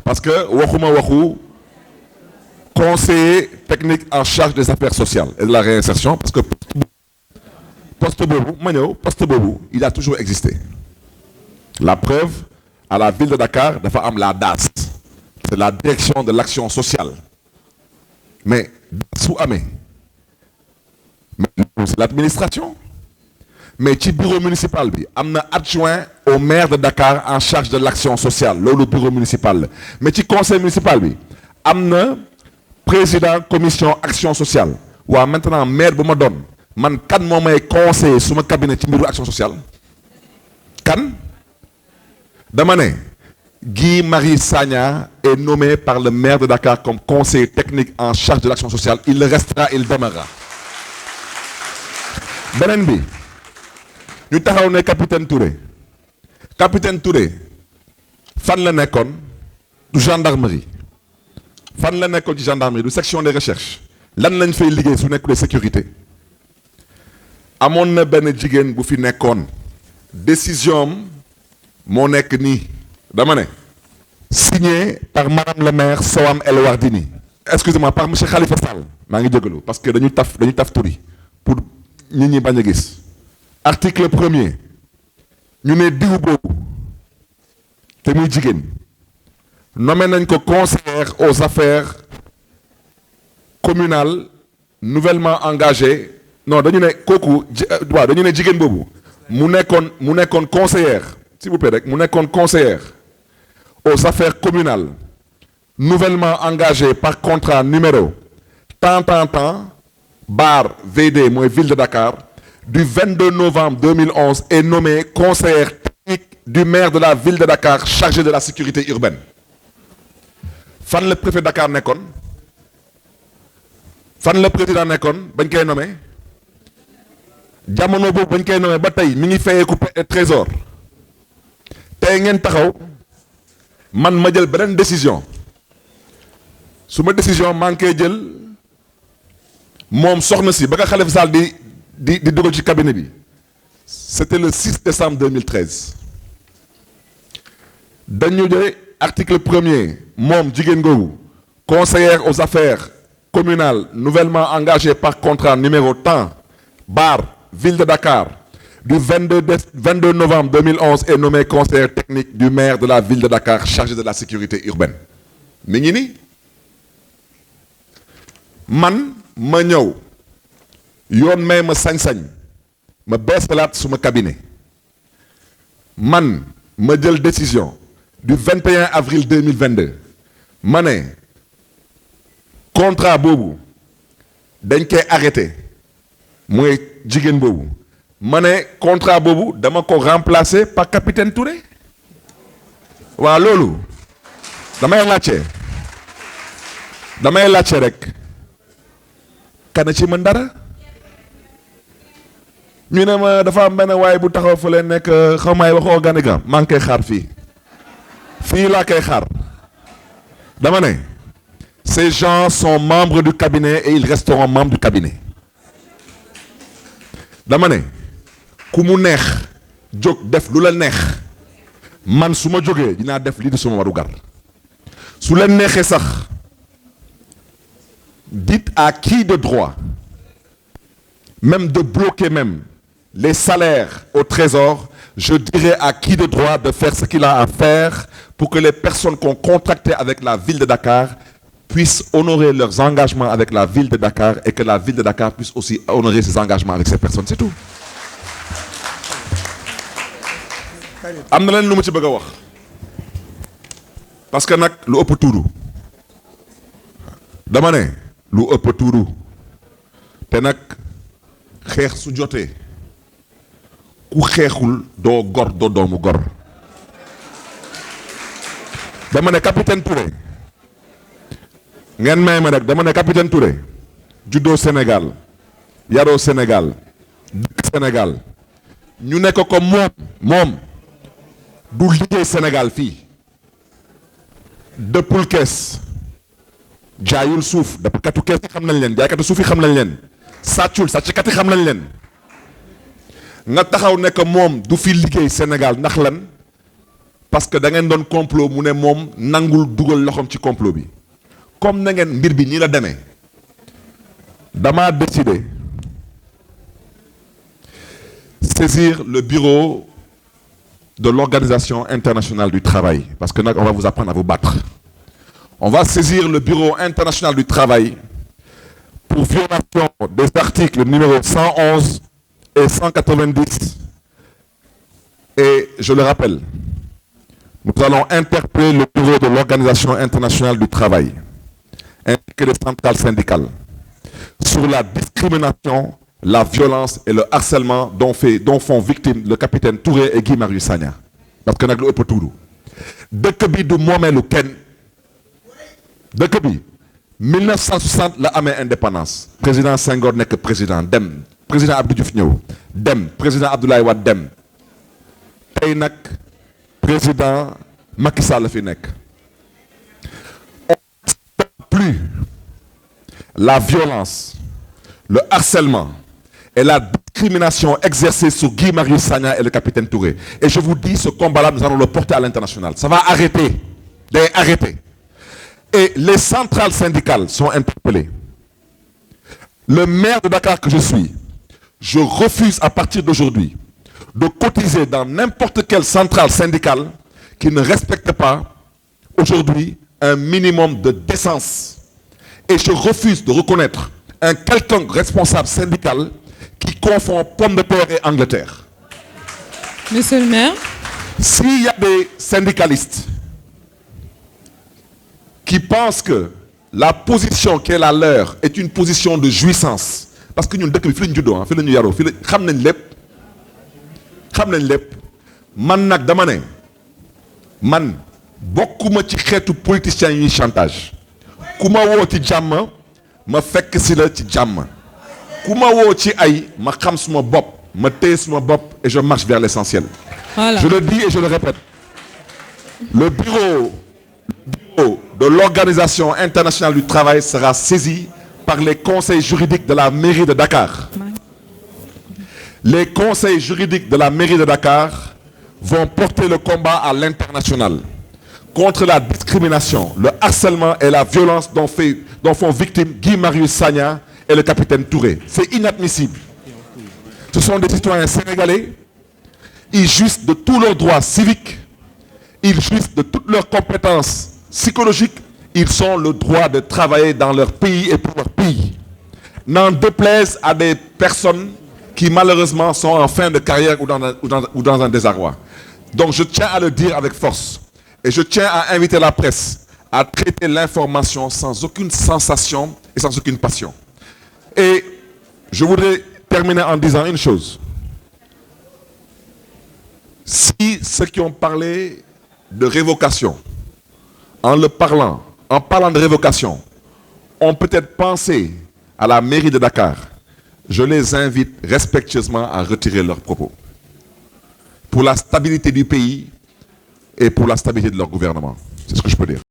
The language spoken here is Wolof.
parce que waxuma waxu conseiller technique en charge des affaires sociales et de la réinsertion parce que poste bobu ma ñëw poste bobu il a toujours existé. La preuve, à la ville de Dakar dafa am la DAS, c'est la direction de l'action sociale, mais su amee c'est l'administration. Mais ci bureau municipal bi am na adjoint au maire de Dakar en charge de l'action sociale loolu bureau municipal la mais ci conseil municipal bi am na président commission action sociale. Waa maintenant maire bu ma doon man kan moo may conseiller suma cabinet ci mbiru action sociale kan dama ne Guy Marius Sagna est nommé par le maire de Dakar comme conseiller technique en charge de l'action sociale. Il le restera, il demeurera. Beneen bi ñu taxaw ne capitaine Touré fan la nekkoon du gendarmerie fan la nekkoon ci gendarmerie du section des recherches lan lañ fay liggéey su nekk de sécurité amoon na benn jigéen bu fi nekkoon décision moo nekk nii dama ne signé par madame le maire Soham El Wardini, excusez-moi, par monsieur Khalifa Sall maa ngi jégalu parce que dañu taf turi pour nit ñi bañ a gis. Article 1er ñu ne diw boobu te muy jigéen nommé nañ ko conseillère aux affaires communales nouvellement engagé non dañu ne kooku waaw dañu ne jigéen boobu mu nekkoon conseillère s'il vous plaît rek mu nekkoon conseillère aux affaires communales nouvellement engagé par contrat numéro tant bar VD mooy ville de Dakar du 22 novembre 2011 est nommé conseillère technique du maire de la ville de Dakar chargé de la sécurité urbaine. Fan le préfet Dakar nekkoon fan le président nekkoon bañ koy nommé jamono boobu bañ koy nommé ba tey mi ngi fayeeku trésor tey ngeen taxaw man ma jël beneen décision su ma décision maa ngi koy jël moom soxna si ba nga Khalifa Sall di dugal ci cabinet bi c'était le 6 décembre 2013 dañu jël article 1er moom jigéen googu conseillère aux affaires communales nouvellement engagée par contrat numéro tant bar ville de Dakar du 22 novembre 2011 est nommée conseillère technique du maire de la ville de Dakar chargé de la sécurité urbaine. mi ngi ni man ma ñëw yoon may ma sañ-sañ ma beesalaat suma cabinet man ma jël décision du 21 avril 2022 ma ne contrat boobu dañ koy arrêté mooy jigéen boobu ma ne contrat boobu dama ko remplacer par capitaine Touré waaw loolu damay laajte rek kana ci mën dara ñu ne ma dafa am benn waaye bu taxaw fa leen nekk xaw maay wax organigramme maa ngi koy xaar fii laa koy xaar dama ne ces gens sont membres du cabinet et ils resteront membres du cabinet dama ne ku mu neex jóg def lu la neex man su ma jógee dinaa def lii di suma warugar su leen neexee sax dites à qui de droit même de bloquer même les salaires au trésor, je dirais à qui de droit de faire ce qu'il a à faire pour que les personnes qui ont contracté avec la ville de Dakar puissent honorer leurs engagements avec la ville de Dakar et que la ville de Dakar puisse aussi honorer ses engagements avec ces personnes, c'est tout. am na leen lu ma ci bëgg a wax parce que nag lu ëpp tuuru dama ne lu ëpp tuuru te nag xeex su jotee ku xeexul doo gor doo doomu gor dama ne capitaine Touré ngeen may ma rek dama ne capitaine Touré juddoo Sénégal yaroo Sénégal dëkk Sénégal ñu nekk ko moom du liggéey Sénégal fii dëppul kees jaayul suuf dëppkatu kees yi xam nañ leen jaaykatu suuf yi xam nañ leen sàccul sàcckat yi xam nañ leen nga taxaw ne que moom du fi liggéey Sénégal ndax lan parce que da ngeen doon complot mu ne moom nangul dugal loxoom ci complot bi comme na ngeen mbir bi nii la demee dama décidé saisir le bureau de l'Organisation internationale du travail parce que on va vous apprendre à vous battre. On va saisir le bureau international du travail pour violation des articles numéro 111 et 190. Et je le rappelle, nous allons interpeller le bureau de l'Organisation internationale du travail, ainsi que les centrales syndicales, sur la discrimination, la violence et le harcèlement dont font victimes le capitaine Touré et Guy Marius Sagna. Parce que nous avons tout. Dëkk bi du moomeelu kenn. Dëkk bi 1960 la amee indépendance. Président Senghor nekk président dem. Président Abdou Diouf ñëw dem. Président Abdoulaye Wade dem. Tey nag président Macky Sall la fi nekk. On ne supporte plus la violence, le harcèlement et la discrimination exercée sur Guy Marius Sagna et le capitaine Touré. Et je vous dis, ce combat-là, nous allons le porter à l'international. Ça va arrêter. Arrêter. Et les centrales syndicales sont interpellées. Le maire de Dakar que je suis, je refuse à partir d'aujourd'hui de cotiser dans n'importe quelle centrale syndicale qui ne respecte pas aujourd'hui un minimum de décence. Et je refuse de reconnaître un quelconque responsable syndical qui confond pomme de terre et Angleterre. Monsieur le maire. S'il y a des syndicalistes qui pensent que la position qui est la leur est une position de jouissance, parce que nous, dès que nous sommes fi lañu yaroo fi la xam nañ lépp man nag dama ne man bokkuma ci xeetu politiciens yi chantage ku ma woo ci jàmm ma fekk si la ci jàmm ku ma woo ci ay ma xam suma bopp ma téye suma bopp et je marche vers l'essentiel. Voilà. Je le dis et je le répète. Le bureau de l'Organisation internationale du travail sera saisi par les conseils juridiques de la mairie de Dakar. Les conseils juridiques de la mairie de Dakar vont porter le combat à l'international contre la discrimination, le harcèlement et la violence dont font victimes Guy Marius Sagna et le capitaine Touré. C'est inadmissible. Ce sont des citoyens sénégalais. Ils jouissent de tous leurs droits civiques. Ils jouissent de toutes leurs compétences psychologiques. Ils ont le droit de travailler dans leur pays et pour leur pays. N'en déplaise à des personnes qui malheureusement sont en fin de carrière ou dans un désarroi. Donc je tiens à le dire avec force. Et je tiens à inviter la presse à traiter l'information sans aucune sensation et sans aucune passion. Et je voudrais terminer en disant une chose. Si ceux qui ont parlé de révocation, en parlant de révocation, ont peut-être pensé à la mairie de Dakar, je les invite respectueusement à retirer leurs propos. Pour la stabilité du pays et pour la stabilité de leur gouvernement. C'est ce que je peux dire.